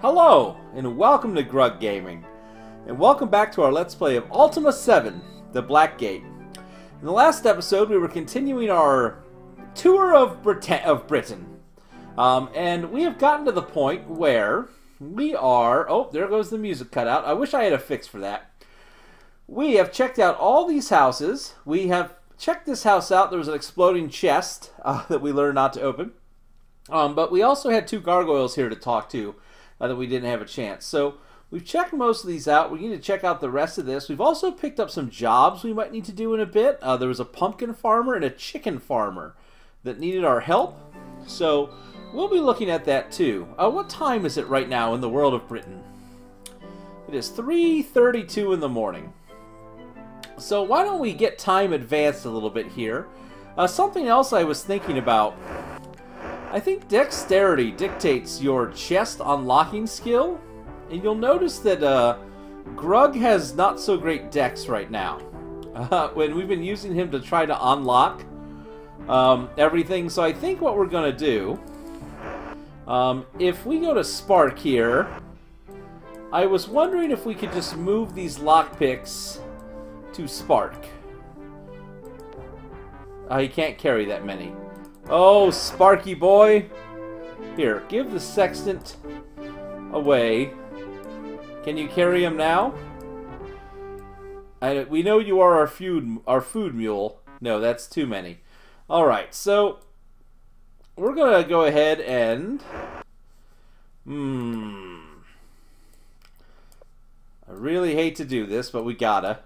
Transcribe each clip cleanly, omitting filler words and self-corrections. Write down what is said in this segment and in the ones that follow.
Hello, and welcome to Grug Gaming, and welcome back to our Let's Play of Ultima 7, the Black Gate. In the last episode, we were continuing our tour of Britain, and we have gotten to the point where we are... Oh, there goes the music cutout. I wish I had a fix for that. We have checked out all these houses. We have checked this house out. There was an exploding chest that we learned not to open. But we also had two gargoyles here to talk to that we didn't have a chance. So we've checked most of these out. We need to check out the rest of this. We've also picked up some jobs we might need to do in a bit. There was a pumpkin farmer and a chicken farmer that needed our help. So we'll be looking at that too. What time is it right now in the world of Britain? It is 3:32 in the morning. So why don't we get time advanced a little bit here. Something else I was thinking about. I think dexterity dictates your chest unlocking skill, and you'll notice that Grug has not so great dex right now. When we've been using him to try to unlock everything, so I think what we're going to do, if we go to Spark here, I was wondering if we could just move these lockpicks to Spark. He can't carry that many. Oh, Sparky boy. Here, give the sextant away. Can you carry him now? We know you are our food mule. No, that's too many. Alright, so we're going to go ahead and... I really hate to do this, but we gotta.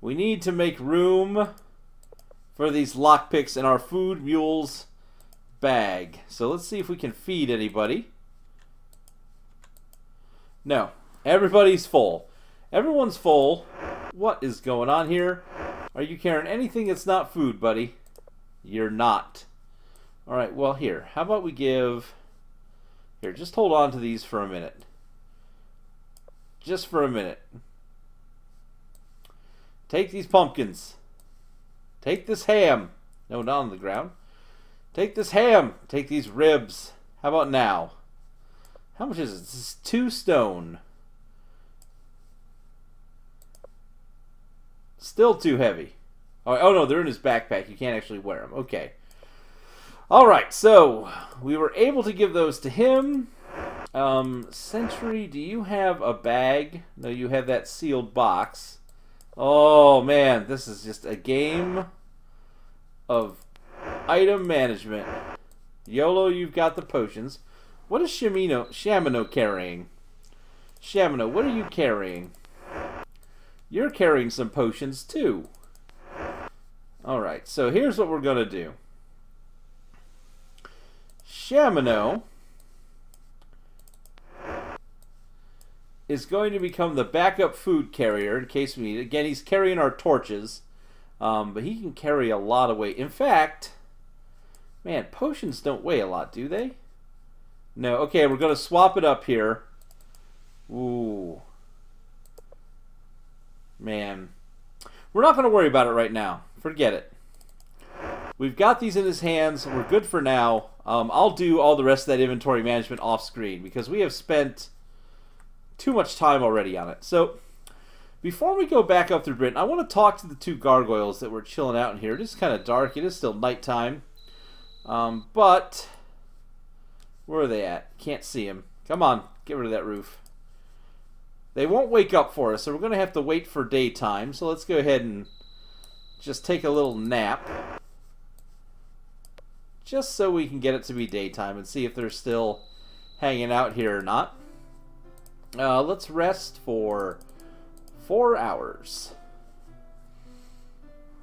We need to make room for these lockpicks in our food mule's bag. So let's see if we can feed anybody. No, everybody's full. Everyone's full. What is going on here? Are you carrying anything that's not food, buddy? You're not. Alright, well here, how about we give... Here, just hold on to these for a minute. Just for a minute. Take these pumpkins. Take this ham. No, not on the ground. Take this ham. Take these ribs. How about now? How much is it? This is 2 stone. Still too heavy. Oh no, they're in his backpack. You can't actually wear them. Okay. Alright, so we were able to give those to him. Sentry, do you have a bag? No, you have that sealed box. Oh man, this is just a game of item management. YOLO, you've got the potions. What is Shamino carrying? Shamino, what are you carrying? You're carrying some potions too. Alright, so here's what we're going to do. Shamino is going to become the backup food carrier in case we need it. Again, he's carrying our torches, but he can carry a lot of weight. In fact, man, potions don't weigh a lot, do they? No. Okay, we're going to swap it up here. Ooh. Man. We're not going to worry about it right now. Forget it. We've got these in his hands. We're good for now. I'll do all the rest of that inventory management off screen because we have spent too much time already on it. So, before we go back up through Britain, I want to talk to the two gargoyles that were chilling out in here. It is kind of dark. It is still nighttime. But, where are they at? Can't see them. Come on, get rid of that roof. They won't wake up for us, so we're going to have to wait for daytime. So let's go ahead and just take a little nap. Just so we can get it to be daytime and see if they're still hanging out here or not. Let's rest for 4 hours.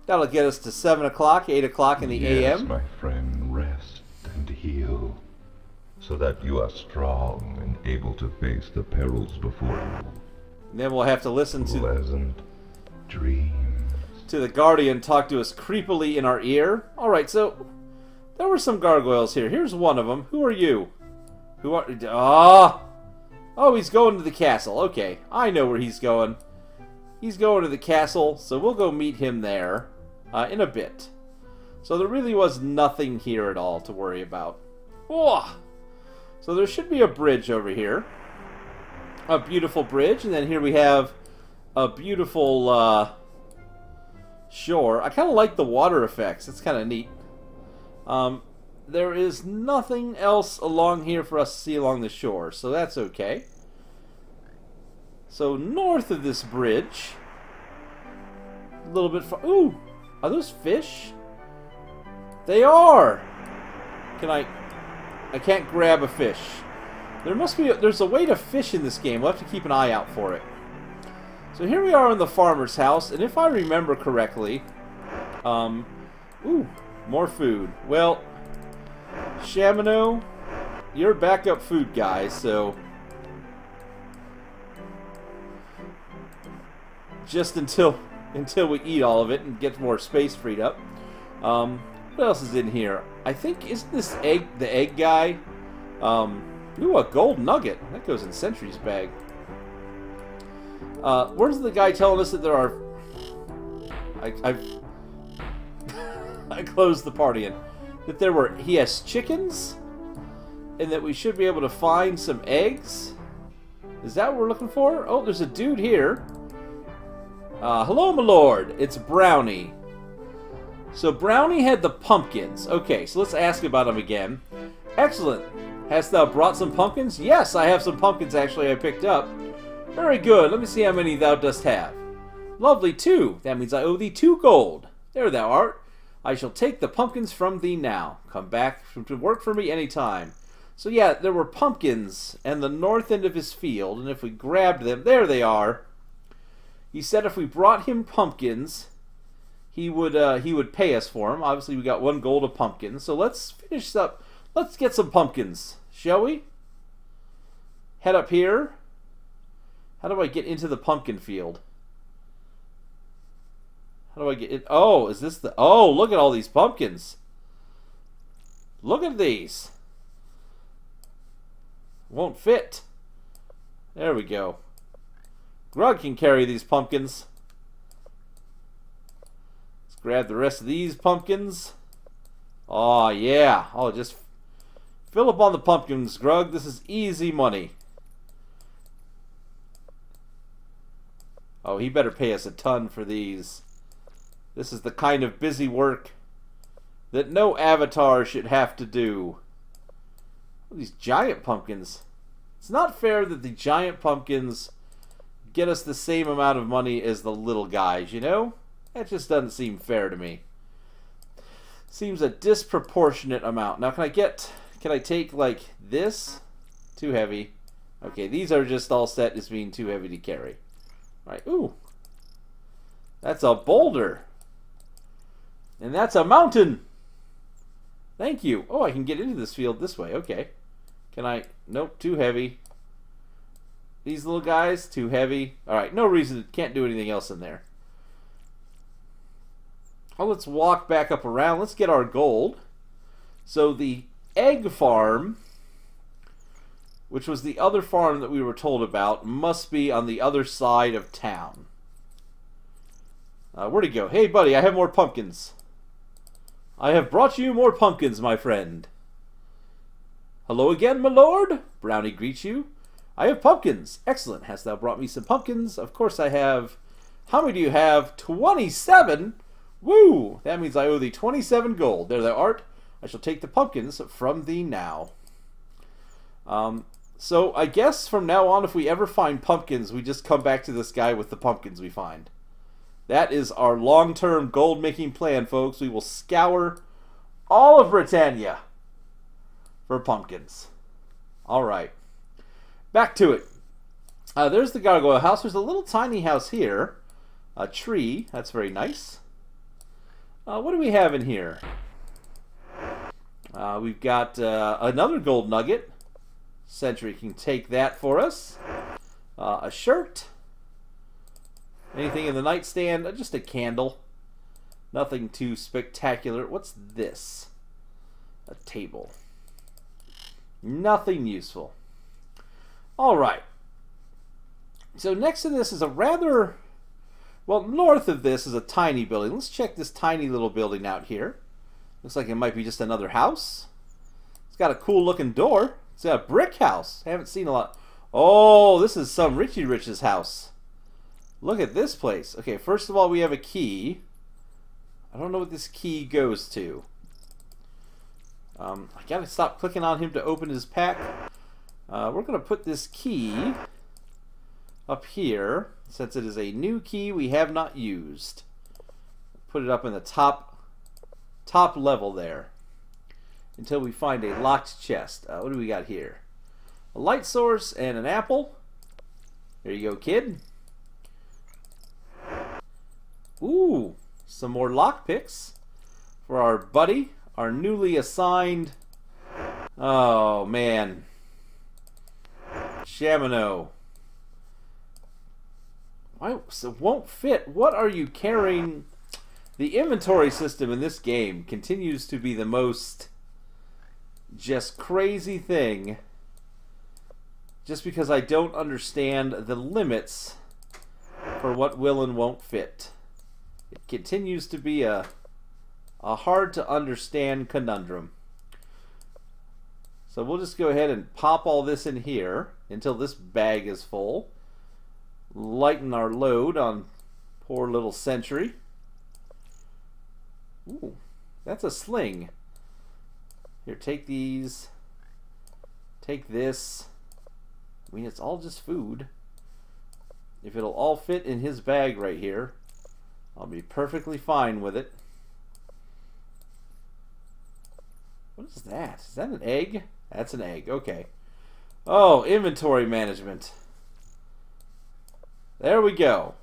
That'll get us to 7 o'clock, 8 o'clock in the AM. Yes, my friend, rest and heal, so that you are strong and able to face the perils before you. And then we'll have to listen to pleasant dreams. To the Guardian talk to us creepily in our ear. Alright, so there were some gargoyles here. Here's one of them. Who are you? Who are... Oh, he's going to the castle. Okay, I know where he's going. He's going to the castle, so we'll go meet him there in a bit. So there really was nothing here at all to worry about. Oh! So there should be a bridge over here. A beautiful bridge. And then here we have a beautiful shore. I kind of like the water effects. It's kind of neat. There is nothing else along here for us to see along the shore. So that's okay. So north of this bridge, a little bit far. Ooh, are those fish? They are. Can I can't grab a fish. There must be. There's a way to fish in this game. We'll have to keep an eye out for it. So here we are in the farmer's house, and if I remember correctly, ooh, more food. Well, Shamino, you're backup food guy, so just until we eat all of it and get more space freed up. What else is in here? I think, isn't this the egg guy? Ooh, a gold nugget. That goes in Sentry's bag. Where's the guy telling us that there are... I closed the party in. That there were... He has chickens? And that we should be able to find some eggs? Is that what we're looking for? Oh, there's a dude here. Hello, my lord. It's Brownie. So Brownie had the pumpkins. Okay, so let's ask about him again. Excellent. Hast thou brought some pumpkins? Yes, I have some pumpkins actually I picked up. Very good. Let me see how many thou dost have. Lovely, 2. That means I owe thee 2 gold. There thou art. I shall take the pumpkins from thee now. Come back to work for me any time. So yeah, there were pumpkins at the north end of his field, and if we grabbed them, there they are. He said if we brought him pumpkins, he would pay us for them. Obviously, we got 1 gold of pumpkins. So let's finish up. Let's get some pumpkins, shall we? Head up here. How do I get into the pumpkin field? How do I get in? Oh, is this the... Oh, look at all these pumpkins. Look at these. Won't fit. There we go. Grug can carry these pumpkins. Let's grab the rest of these pumpkins. Oh, yeah. Oh, just fill up on the pumpkins, Grug. This is easy money. Oh, he better pay us a ton for these. This is the kind of busy work that no avatar should have to do. These giant pumpkins. It's not fair that the giant pumpkins get us the same amount of money as the little guys, you know? That just doesn't seem fair to me. Seems a disproportionate amount. Now, can I take, like, this? Too heavy. Okay, these are just all set as being too heavy to carry. All right, ooh. That's a boulder. And that's a mountain. Thank you. Oh, I can get into this field this way. Okay. Can I? Nope, too heavy. These little guys, too heavy. All right, no reason. Can't do anything else in there. Oh, let's walk back up around. Let's get our gold. So the egg farm, which was the other farm that we were told about, must be on the other side of town. Where'd he go? Hey, buddy, I have more pumpkins. I have brought you more pumpkins, my friend. Hello again, my lord. Brownie greets you. I have pumpkins. Excellent. Hast thou brought me some pumpkins? Of course I have. How many do you have? 27? Woo! That means I owe thee 27 gold. There thou art. I shall take the pumpkins from thee now. So I guess from now on, if we ever find pumpkins, we just come back to this guy with the pumpkins we find. That is our long-term gold-making plan, folks. We will scour all of Britannia for pumpkins. All right. Back to it. There's the gargoyle house. There's a little tiny house here. A tree. That's very nice. What do we have in here? We've got another gold nugget. Sentry can take that for us. A shirt. Anything in the nightstand? Just a candle. Nothing too spectacular. What's this? A table. Nothing useful. Alright. So next to this is a rather... Well, north of this is a tiny building. Let's check this tiny little building out here. Looks like it might be just another house. It's got a cool looking door. It's a brick house. I haven't seen a lot. Oh, this is some Richie Rich's house. Look at this place. Okay, first of all, we have a key. I don't know what this key goes to. I gotta stop clicking on him to open his pack. We're gonna put this key up here, since it is a new key we have not used. Put it up in the top level there until we find a locked chest. What do we got here? A light source and an apple. There you go, kid. Ooh, some more lockpicks for our buddy, our newly assigned. Oh man, Shamino. Why so won't fit? What are you carrying? The inventory system in this game continues to be the most just crazy thing. Just because I don't understand the limits for what will and won't fit. It continues to be a hard to understand conundrum. So we'll just go ahead and pop all this in here until this bag is full. Lighten our load on poor little Sentry. Ooh, that's a sling. Here, take these. Take this. I mean, it's all just food. If it'll all fit in his bag right here, I'll be perfectly fine with it. What is that? Is that an egg? That's an egg. Okay. Oh, inventory management. There we go.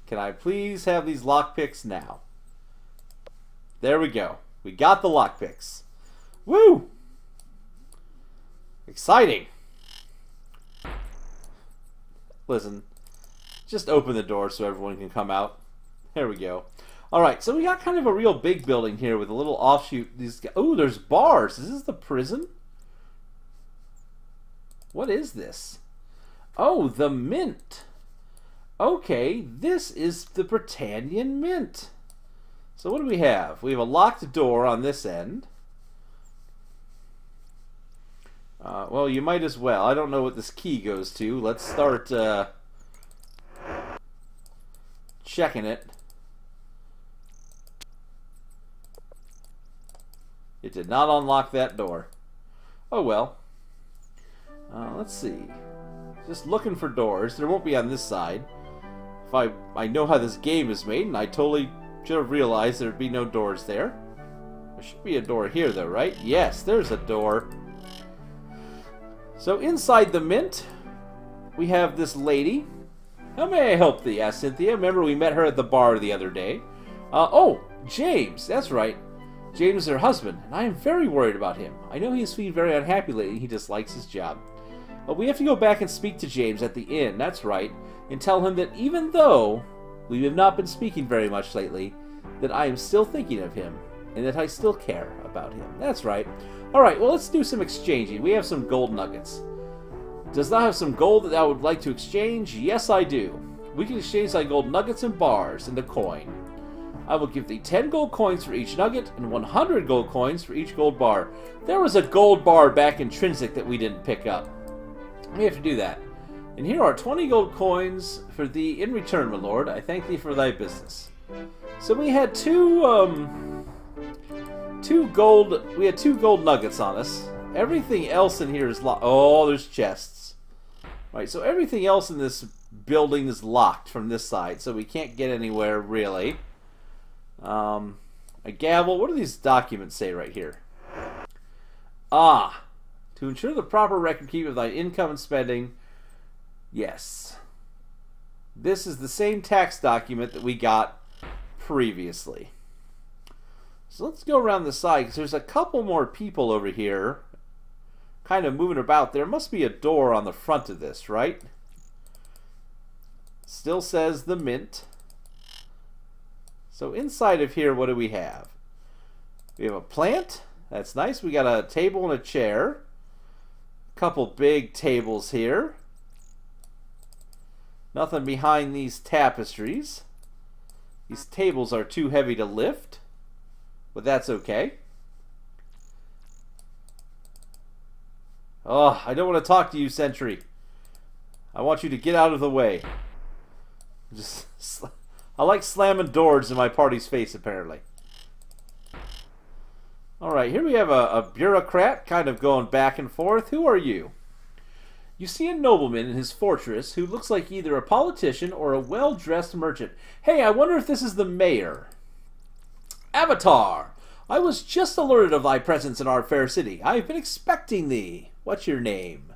Can I please have these lockpicks now? There we go. We got the lockpicks. Woo! Exciting. Listen, just open the door so everyone can come out. There we go. Alright, so we got kind of a real big building here with a little offshoot. Oh, there's bars. Is this the prison? What is this? Oh, the mint. Okay, this is the Britannia mint. So what do we have? We have a locked door on this end. Well, you might as well. I don't know what this key goes to. Let's start checking it. It did not unlock that door. Oh well. Let's see. Just looking for doors. There won't be on this side. If I know how this game is made, and I totally should have realized there'd be no doors there. There should be a door here though, right? Yes, there's a door. So inside the mint, we have this lady. How may I help thee? Asked Cynthia. Remember we met her at the bar the other day. Oh, James. That's right. James is her husband, and I am very worried about him. I know he is feeling very unhappy lately. He dislikes his job. But we have to go back and speak to James at the inn. That's right. And tell him that even though we have not been speaking very much lately, that I am still thinking of him, and that I still care about him. That's right. Alright, well, let's do some exchanging. We have some gold nuggets. Does thou have some gold that thou would like to exchange? Yes, I do. We can exchange thy gold nuggets and bars into coin. I will give thee 10 gold coins for each nugget, and 100 gold coins for each gold bar. There was a gold bar back intrinsic that we didn't pick up. We have to do that. And here are 20 gold coins for thee in return, my lord. I thank thee for thy business. So we had two gold nuggets on us. Everything else in here is locked. Oh, there's chests. Right, so everything else in this building is locked from this side, so we can't get anywhere really. A gavel. What do these documents say right here? Ah, to ensure the proper record keep of thy income and spending. Yes. This is the same tax document that we got previously. So let's go around the side, because there's a couple more people over here kind of moving about. There must be a door on the front of this, right? Still says the mint. So inside of here, what do we have? We have a plant. That's nice. We got a table and a chair. A couple big tables here. Nothing behind these tapestries. These tables are too heavy to lift, but that's okay. Oh, I don't want to talk to you, sentry. I want you to get out of the way. I like slamming doors in my party's face, apparently. Alright, here we have a bureaucrat kind of going back and forth. Who are you? You see a nobleman in his fortress who looks like either a politician or a well-dressed merchant. Hey, I wonder if this is the mayor. Avatar! I was just alerted of thy presence in our fair city. I have been expecting thee. What's your name?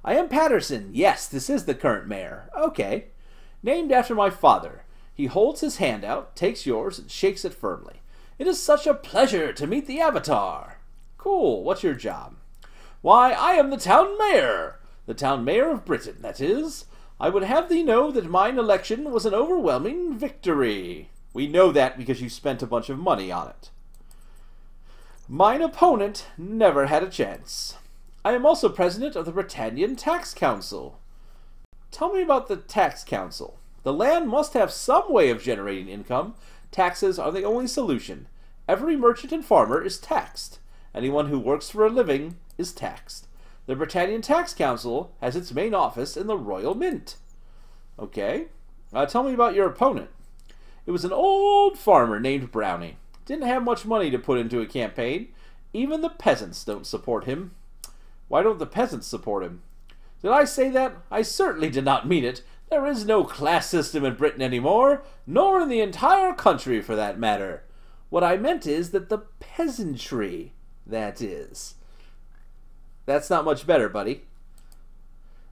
I am Patterson. Yes, this is the current mayor. Okay. Named after my father. He holds his hand out, takes yours, and shakes it firmly. It is such a pleasure to meet the Avatar. Cool. What's your job? Why, I am the town mayor. The town mayor of Britain, that is. I would have thee know that mine election was an overwhelming victory. We know that because you spent a bunch of money on it. Mine opponent never had a chance. I am also president of the Britannian Tax Council. Tell me about the Tax Council. The land must have some way of generating income. Taxes are the only solution. Every merchant and farmer is taxed. Anyone who works for a living is taxed. The Britannian Tax Council has its main office in the Royal Mint. Okay. Tell me about your opponent. It was an old farmer named Brownie. Didn't have much money to put into a campaign. Even the peasants don't support him. Why don't the peasants support him? Did I say that? I certainly did not mean it. There is no class system in Britain anymore, nor in the entire country for that matter. What I meant is that the peasantry, that is. That's not much better, buddy.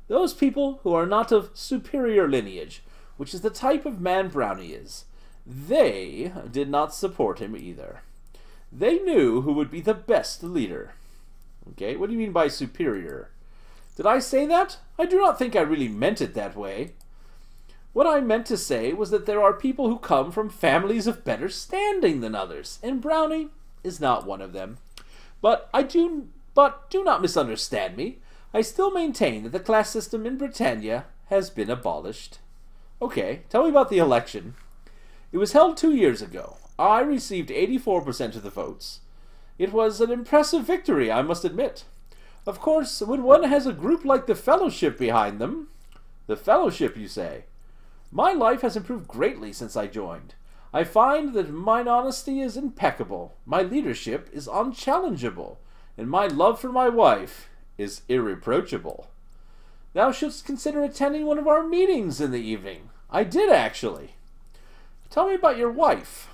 Those people who are not of superior lineage, which is the type of man Brownie is, they did not support him either. They knew who would be the best leader. Okay, what do you mean by superior? Did I say that? I do not think I really meant it that way. What I meant to say was that there are people who come from families of better standing than others, and Brownie is not one of them. But do not misunderstand me. I still maintain that the class system in Britannia has been abolished. Okay, tell me about the election. It was held 2 years ago. I received 84% of the votes. It was an impressive victory, I must admit. Of course, when one has a group like the Fellowship behind them... The Fellowship, you say? My life has improved greatly since I joined. I find that mine honesty is impeccable, my leadership is unchallengeable, and my love for my wife is irreproachable. Thou shouldst consider attending one of our meetings in the evening. I did, actually. Tell me about your wife.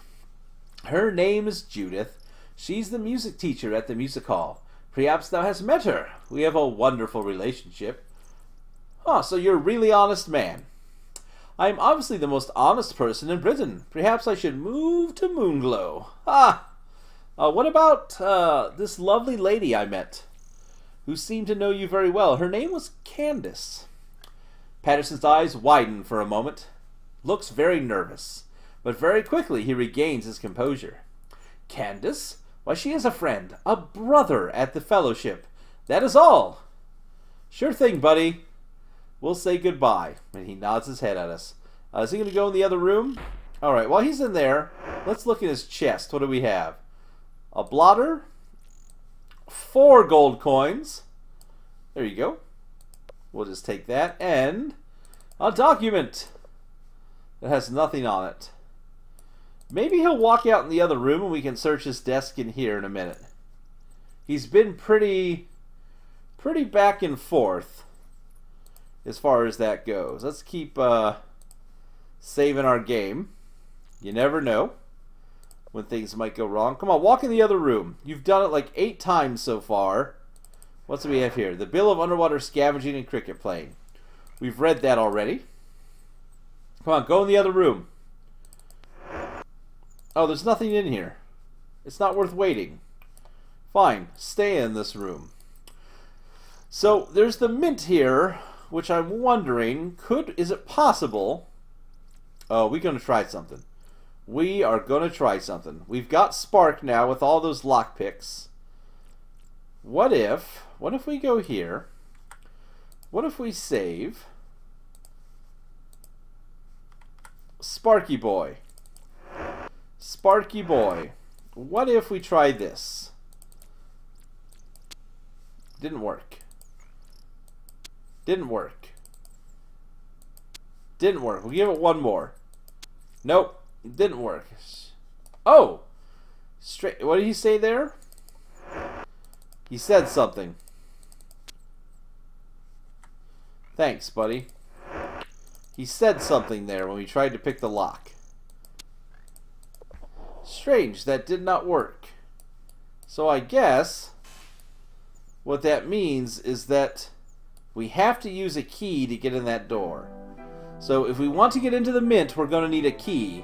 Her name is Judith. She's the music teacher at the music hall. Perhaps thou hast met her. We have a wonderful relationship. Oh, so you're a really honest man. I am obviously the most honest person in Britain. Perhaps I should move to Moonglow. What about this lovely lady I met, who seemed to know you very well? Her name was Candace. Patterson's eyes widen for a moment. Looks very nervous, but very quickly he regains his composure. Candace? Why, she is a friend, a brother at the Fellowship. That is all. Sure thing, buddy. We'll say goodbye. And he nods his head at us. Is he going to go in the other room? Alright, while he's in there, let's look in his chest. What do we have? A blotter. 4 gold coins. There you go. We'll just take that. And a document that has nothing on it. Maybe he'll walk out in the other room and we can search his desk in here in a minute. He's been pretty back and forth as far as that goes. Let's keep saving our game. You never know when things might go wrong. Come on, walk in the other room. You've done it like 8 times so far. What do we have here? The Bill of Underwater Scavenging and Cricket Playing. We've read that already. Come on, go in the other room. Oh, there's nothing in here. It's not worth waiting. Fine, stay in this room. So, there's the mint here, which I'm wondering, is it possible... Oh, we're going to try something. We are going to try something. We've got Spark now with all those lockpicks. What if we go here? What if we save Sparky Boy? Sparky boy. What if we try this? Didn't work. Didn't work. Didn't work. We'll give it one more. Nope. Didn't work. Oh! Straight. What did he say there? He said something. Thanks, buddy. He said something there when we tried to pick the lock. Strange, that did not work. So I guess what that means is that we have to use a key to get in that door. So if we want to get into the mint, we're going to need a key.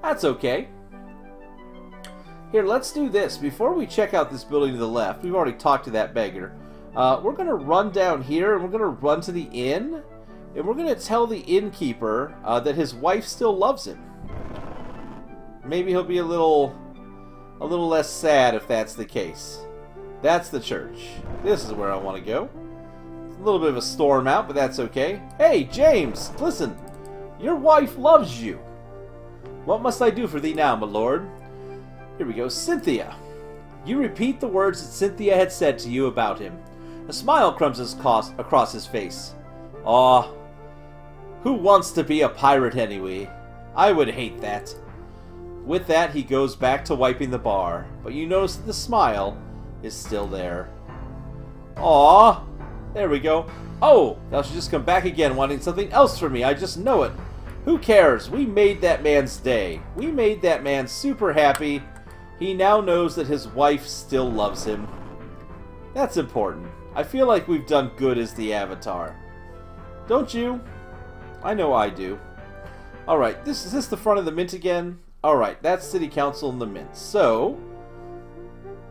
That's okay. Here, let's do this. Before we check out this building to the left, we've already talked to that beggar. We're going to run down here, and we're going to run to the inn, and we're going to tell the innkeeper that his wife still loves him. Maybe he'll be a little less sad if that's the case. That's the church. This is where I want to go. It's a little bit of a storm out, but that's okay. Hey, James, listen. Your wife loves you. What must I do for thee now, my lord? Here we go. Cynthia. You repeat the words that Cynthia had said to you about him. A smile crumbs across his face. Aw, who wants to be a pirate anyway? I would hate that. With that, he goes back to wiping the bar, but you notice that the smile is still there. Aw, there we go. Oh, thou should just come back again wanting something else from me. I just know it. Who cares? We made that man's day. We made that man super happy. He now knows that his wife still loves him. That's important. I feel like we've done good as the Avatar. Don't you? I know I do. Alright, is this the front of the mint again? Alright, that's City Council in the mint. So,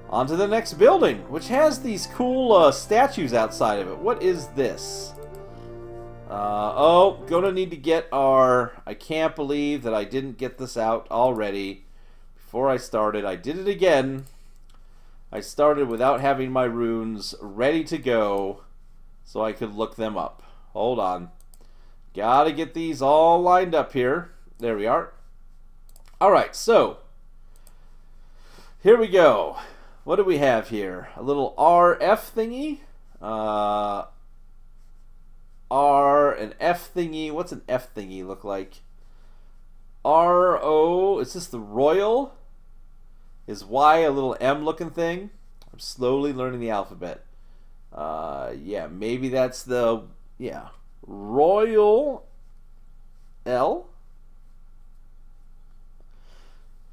on to the next building, which has these cool statues outside of it. What is this? Oh, gonna need to get our... I can't believe that I didn't get this out already. Before I started, I did it again. I started without having my runes ready to go so I could look them up. Hold on. Gotta get these all lined up here. There we are. Alright, so here we go. What do we have here? A little RF thingy. R and F thingy. What's an F thingy look like? RO. Is this the royal? Is Y a little M looking thing? I'm slowly learning the alphabet. Yeah, maybe that's the... Yeah. Royal L?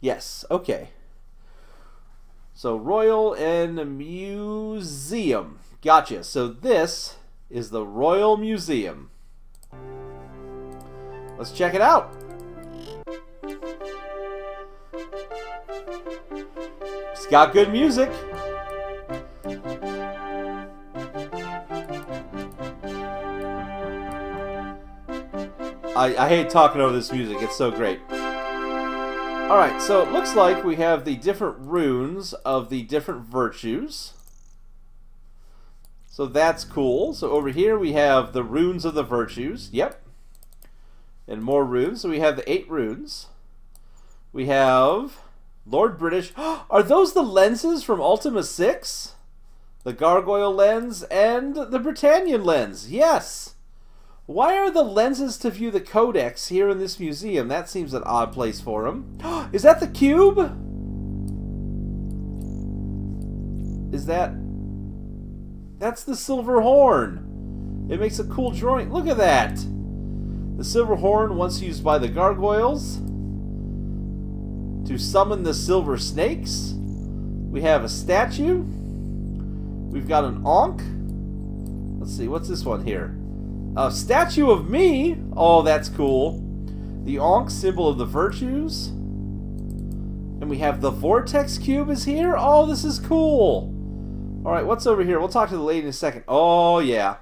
Yes, okay. So, Royal and Museum. Gotcha. So this is the Royal Museum. Let's check it out. It's got good music. I hate talking over this music. It's so great. Alright, so it looks like we have the different runes of the different virtues. So that's cool. So over here we have the runes of the virtues. Yep. And more runes. So we have the 8 runes. We have Lord British. Are those the lenses from Ultima 6? The Gargoyle lens and the Britannian lens. Yes. Why are the lenses to view the codex here in this museum? That seems an odd place for them. Is that the cube? Is that... That's the silver horn. It makes a cool drawing. Look at that. The silver horn once used by the gargoyles to summon the silver snakes. We have a statue. We've got an Ankh. Let's see, what's this one here? A statue of me. Oh, that's cool. The Ankh, symbol of the virtues. And we have the vortex cube is here. Oh, this is cool. Alright, what's over here? We'll talk to the lady in a second. Oh, yeah.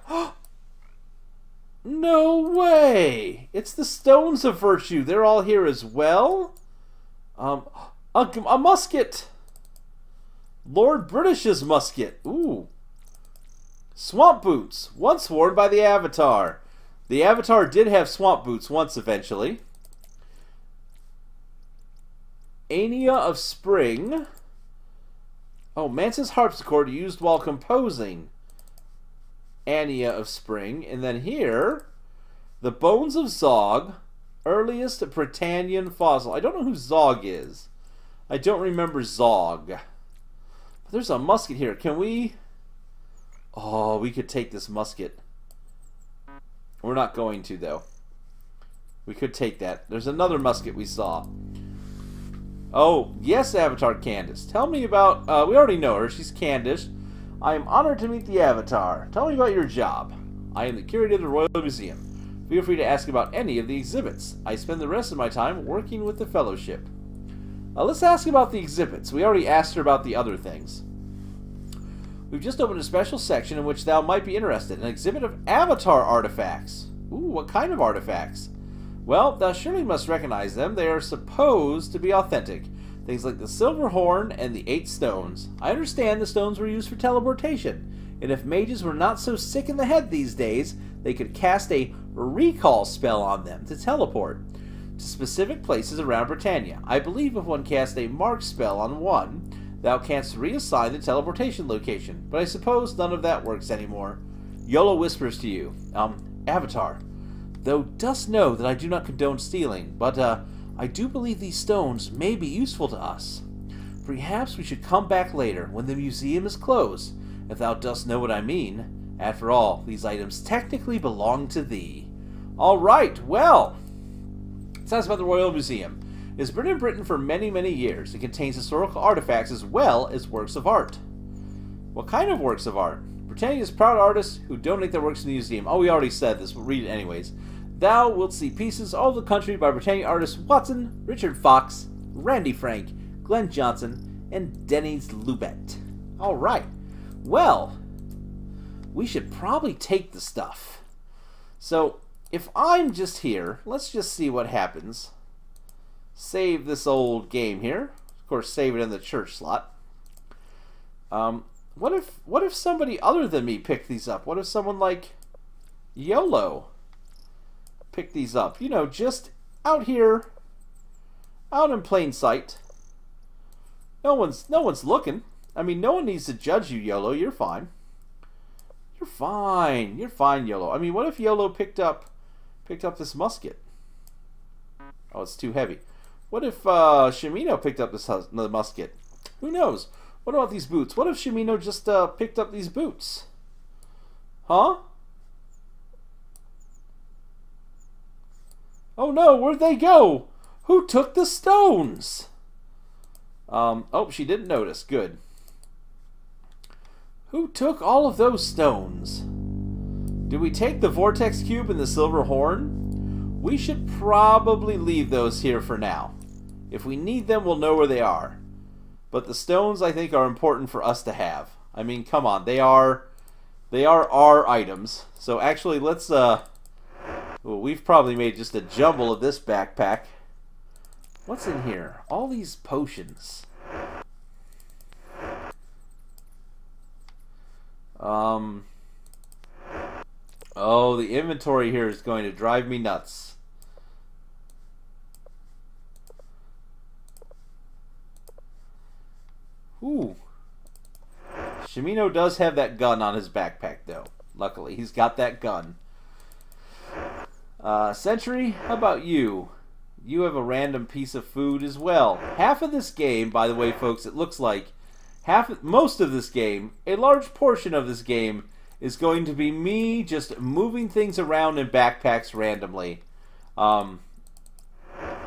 No way! It's the stones of virtue. They're all here as well. A musket. Lord British's musket. Ooh. Swamp boots. Once worn by the Avatar. The Avatar did have swamp boots once eventually. Ania of Spring. Oh, Mance's harpsichord used while composing. Ania of Spring. And then here, the Bones of Zog, earliest Britannian fossil. I don't know who Zog is. I don't remember Zog. But there's a musket here. Can we... Oh, we could take this musket. We're not going to, though. We could take that. There's another musket we saw. Oh, yes, Avatar Candace. Tell me about... we already know her. She's Candace. I am honored to meet the Avatar. Tell me about your job. I am the curator of the Royal Museum. Feel free to ask about any of the exhibits. I spend the rest of my time working with the Fellowship. Let's ask about the exhibits. We already asked her about the other things. We've just opened a special section in which thou might be interested. An exhibit of Avatar artifacts. Ooh, what kind of artifacts? Well, thou surely must recognize them. They are supposed to be authentic. Things like the silver horn and the 8 stones. I understand the stones were used for teleportation, and if mages were not so sick in the head these days, they could cast a recall spell on them to teleport to specific places around Britannia. I believe if one casts a mark spell on one, thou canst reassign the teleportation location, but I suppose none of that works anymore. Yolo whispers to you, Avatar, thou dost know that I do not condone stealing, but I do believe these stones may be useful to us. Perhaps we should come back later when the museum is closed, if thou dost know what I mean. After all, these items technically belong to thee. All right, well, it says about the Royal Museum. It has been in Britain for many, many years. It contains historical artifacts as well as works of art. What kind of works of art? Britannia's proud artists who donate their works to the museum. Oh, we already said this. We'll read it anyways. Thou wilt see pieces all over the country by Britannia artists Watson, Richard Fox, Randy Frank, Glenn Johnson, and Denny's Lubet. All right. Well, we should probably take the stuff. So, if I'm just here, let's just see what happens. Save this old game here. Of course, save it in the church slot. What if somebody other than me picked these up? What if someone like YOLO picked these up? You know, just out here, out in plain sight. No one's looking. I mean, no one needs to judge you, YOLO. You're fine. You're fine. You're fine, YOLO. I mean, what if YOLO picked up this musket? Oh, it's too heavy. What if Shimino picked up the musket? Who knows? What about these boots? What if Shimino just picked up these boots? Huh? Oh no, where'd they go? Who took the stones? Oh, she didn't notice. Good. Who took all of those stones? Did we take the vortex cube and the silver horn? We should probably leave those here for now. If we need them, we'll know where they are. But the stones, I think, are important for us to have. I mean, come on, they are our items. So actually, let's well, we've probably made just a jumble of this backpack. What's in here? All these potions. Oh, the inventory here is going to drive me nuts. Ooh. Shimino does have that gun on his backpack, though. Luckily, he's got that gun. Sentry, how about you? You have a random piece of food as well. Half of this game, by the way, folks, it looks like most of this game, a large portion of this game, is going to be me just moving things around in backpacks randomly.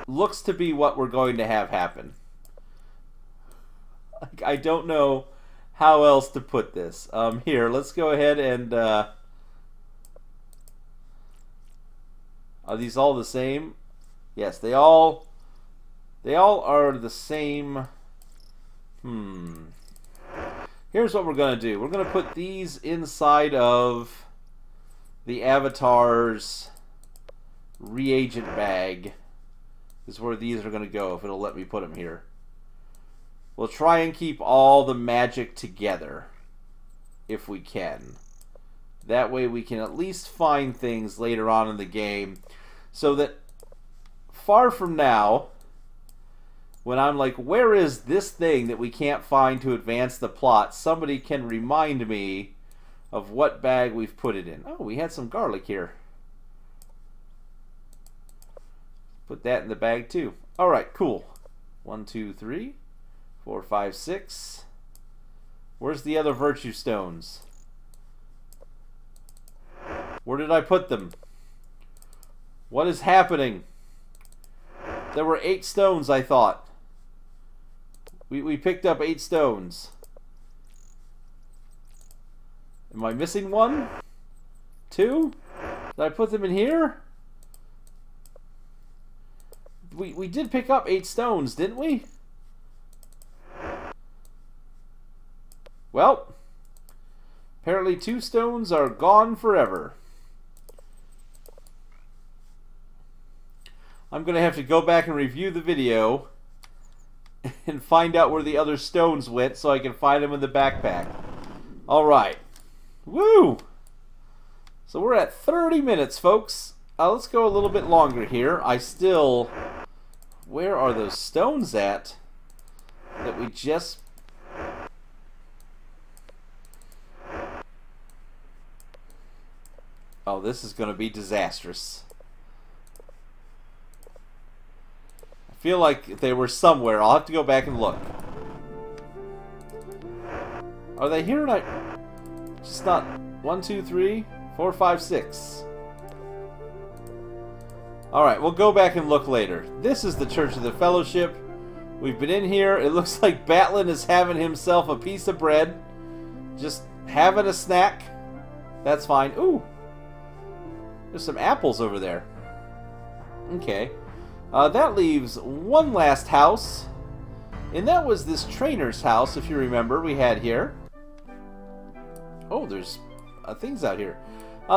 Looks to be what we're going to have happen. I don't know how else to put this. Here, let's go ahead and... are these all the same? Yes, they all are the same. Here's what we're going to do. We're going to put these inside of the Avatar's reagent bag. Is where these are going to go, if it'll let me put them here. We'll try and keep all the magic together, if we can. That way we can at least find things later on in the game, so that far from now, when I'm like, where is this thing that we can't find to advance the plot? Somebody can remind me of what bag we've put it in. Oh, we had some garlic here. Put that in the bag too. Alright, cool. 1, 2, 3, 4, 5, 6. Where's the other virtue stones? Where did I put them? What is happening? There were 8 stones, I thought. We picked up 8 stones. Am I missing one? 2? Did I put them in here? We did pick up 8 stones, didn't we? Well, apparently 2 stones are gone forever. I'm going to have to go back and review the video and find out where the other stones went so I can find them in the backpack. Alright. Woo! So we're at 30 minutes, folks. Let's go a little bit longer here. Where are those stones at that we just... Oh, this is going to be disastrous. I feel like they were somewhere. I'll have to go back and look. Are they here? Just not 1, 2, 3, 4, 5, 6. Alright, we'll go back and look later. This is the Church of the Fellowship. We've been in here. It looks like Batlin is having himself a piece of bread. Just having a snack. That's fine. Ooh! There's some apples over there. Okay. That leaves one last house. And that was this trainer's house, if you remember, we had here. Oh, there's things out here.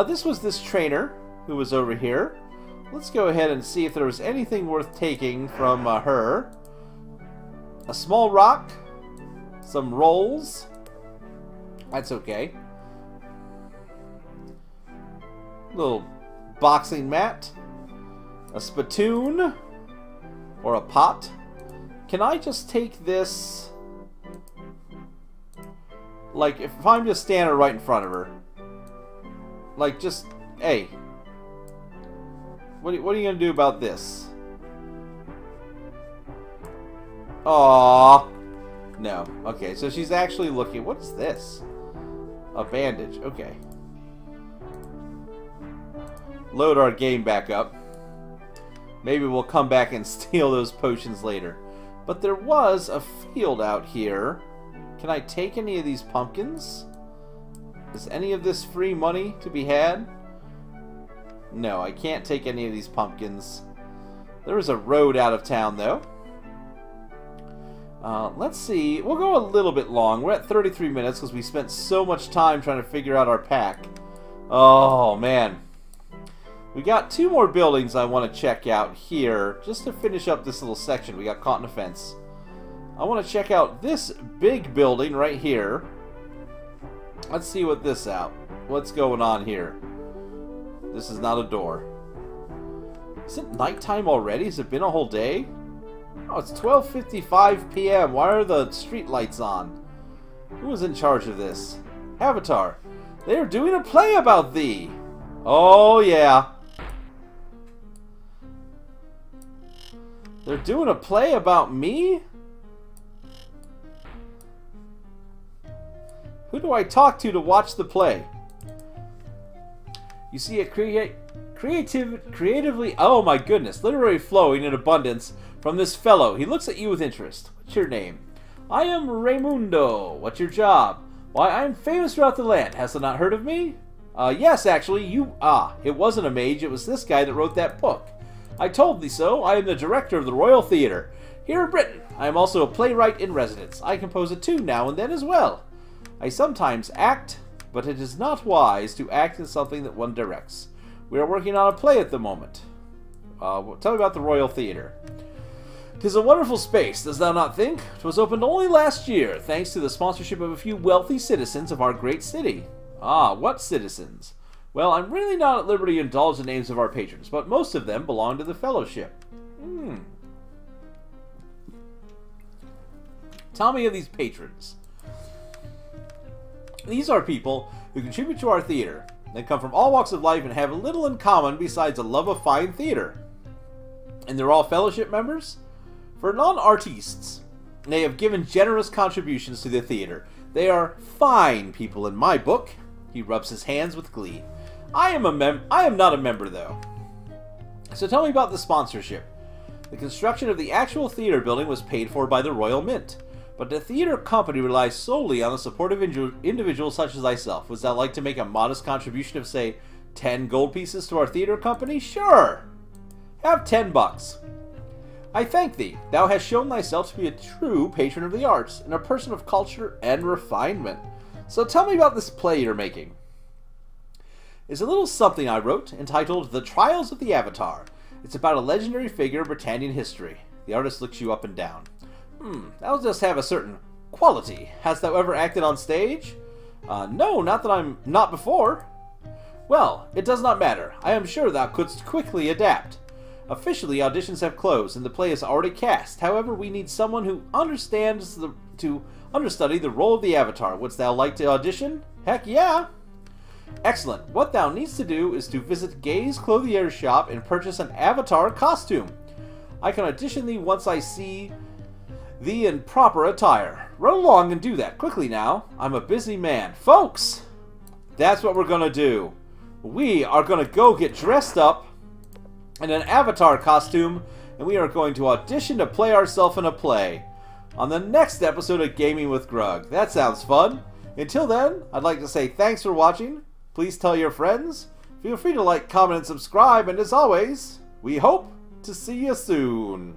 This was this trainer who was over here. Let's go ahead and see if there was anything worth taking from her. A small rock. Some rolls. That's okay. Little boxing mat. A spittoon. Or a pot. Can I just take this... Like, if I'm just standing right in front of her. Like, just... Hey. What are you going to do about this? Aww. No. Okay, so she's actually looking... What is this? A bandage. Okay. Load our game back up. Maybe we'll come back and steal those potions later. But there was a field out here. Can I take any of these pumpkins? Is any of this free money to be had? No, I can't take any of these pumpkins. There is a road out of town, though. Let's see. We'll go a little bit long. We're at 33 minutes because we spent so much time trying to figure out our pack. Oh, man. We got 2 more buildings I want to check out here, just to finish up this little section. We got caught in a fence. I want to check out this big building right here. Let's see what's going on here. This is not a door. Is it nighttime already? Has it been a whole day? Oh, it's 12:55 p.m. Why are the street lights on? Who is in charge of this? Avatar. They are doing a play about thee. Oh, yeah. They're doing a play about me? Who do I talk to watch the play? You see it creatively... Oh my goodness. Literally flowing in abundance from this fellow. He looks at you with interest. What's your name? I am Raimundo. What's your job? Why, I'm famous throughout the land. Hast thou not heard of me? Yes, actually, you... it wasn't a mage. It was this guy that wrote that book. I told thee so. I am the director of the Royal Theatre here in Britain. I am also a playwright in residence. I compose a tune now and then as well. I sometimes act, but it is not wise to act in something that one directs. We are working on a play at the moment. Tell me about the Royal Theatre. 'Tis a wonderful space, dost thou not think? 'Twas opened only last year, thanks to the sponsorship of a few wealthy citizens of our great city. What citizens? Well, I'm really not at liberty to indulge the names of our patrons, but most of them belong to the Fellowship. Tell me of these patrons. These are people who contribute to our theater. They come from all walks of life and have little in common besides a love of fine theater. And they're all fellowship members? For non-artistes, they have given generous contributions to the theater. They are fine people in my book. He rubs his hands with glee. I am not a member, though. So tell me about the sponsorship. The construction of the actual theater building was paid for by the Royal Mint, but the theater company relies solely on the support of individuals such as thyself. Would thou like to make a modest contribution of, say, 10 gold pieces to our theater company? Sure! Have 10 bucks. I thank thee. Thou hast shown thyself to be a true patron of the arts, and a person of culture and refinement. So tell me about this play you're making. It's a little something I wrote, entitled The Trials of the Avatar. It's about a legendary figure of Britannian history. The artist looks you up and down. Thou dost have a certain quality. Hast thou ever acted on stage? No, not before. Well, it does not matter. I am sure thou couldst quickly adapt. Officially, auditions have closed, and the play is already cast. However, we need someone who understands to understudy the role of the Avatar. Wouldst thou like to audition? Heck yeah! Excellent. What thou needs to do is to visit Gay's Clothier shop and purchase an Avatar costume. I can audition thee once I see thee in proper attire. Run along and do that. Quickly now. I'm a busy man. Folks! That's what we're gonna do. We are gonna go get dressed up in an Avatar costume, and we are going to audition to play ourselves in a play on the next episode of Gaming with Grug. That sounds fun. Until then, I'd like to say thanks for watching. Please tell your friends. Feel free to like, comment, and subscribe. And as always, we hope to see you soon.